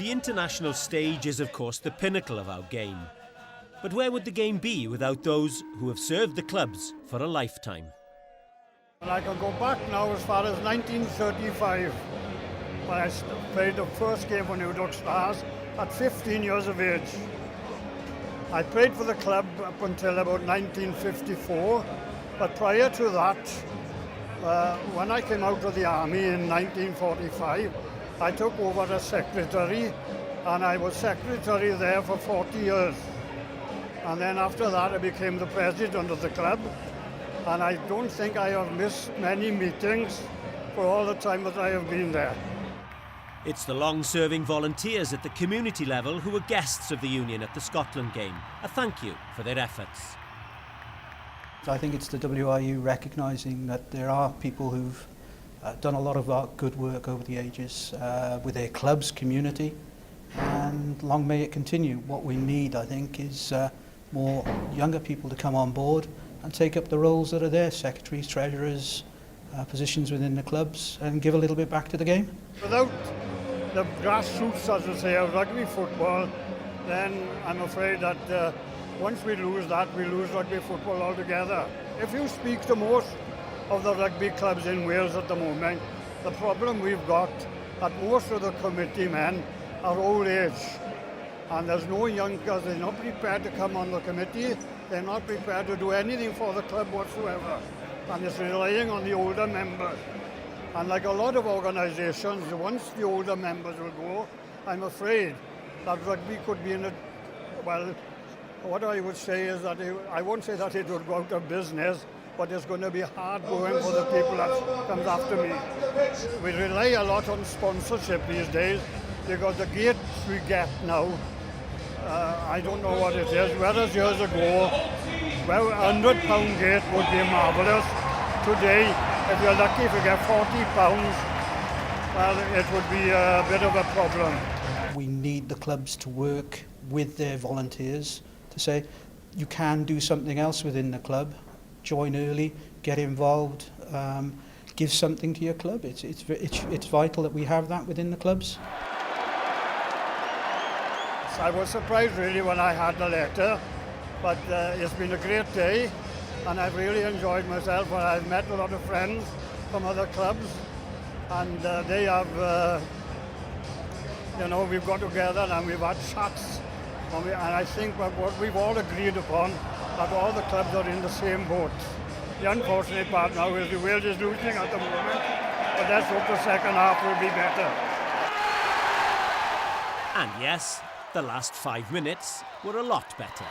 The international stage is, of course, the pinnacle of our game. But where would the game be without those who have served the clubs for a lifetime? And I can go back now as far as 1935, when I played the first game for New York Stars at 15 years of age. I played for the club up until about 1954, but prior to that, when I came out of the army in 1945, I took over as secretary, and I was secretary there for 40 years. And then after that, I became the president of the club, and I don't think I have missed many meetings for all the time that I have been there. It's the long-serving volunteers at the community level who were guests of the Union at the Scotland game. A thank you for their efforts. I think it's the WRU recognising that there are people who've done a lot of good work over the ages with their clubs, community, and long may it continue. What we need, I think, is more younger people to come on board and take up the roles that are there, secretaries, treasurers, positions within the clubs, and give a little bit back to the game. Without the grassroots, as I say, of rugby football, then I'm afraid that once we lose that, we lose rugby football altogether. If you speak to most of the rugby clubs in Wales at the moment, the problem we've got that most of the committee men are old age, and there's no youngsters. They're not prepared to come on the committee. They're not prepared to do anything for the club whatsoever, and it's relying on the older members. And like a lot of organisations, once the older members will go, I'm afraid that rugby could be in a, well, what I would say is that I won't say that it would go out of business, but it's going to be hard going for the people that comes after me. We rely a lot on sponsorship these days, because the gates we get now, I don't know what it is, whereas years ago, well, £100 gate would be marvellous. Today, if you're lucky, if you get £40, well, it would be a bit of a problem. We need the clubs to work with their volunteers to say, you can do something else within the club, join early, get involved, give something to your club. It's vital that we have that within the clubs. I was surprised really when I had the letter, but it's been a great day, and I've really enjoyed myself, and I've met a lot of friends from other clubs, and they have, we've got together and we've had chats, and I think what we've all agreed upon, that all the clubs are in the same boat. The unfortunate part now is the Wales is losing at the moment, but let's hope the second half will be better. And yes, the last 5 minutes were a lot better.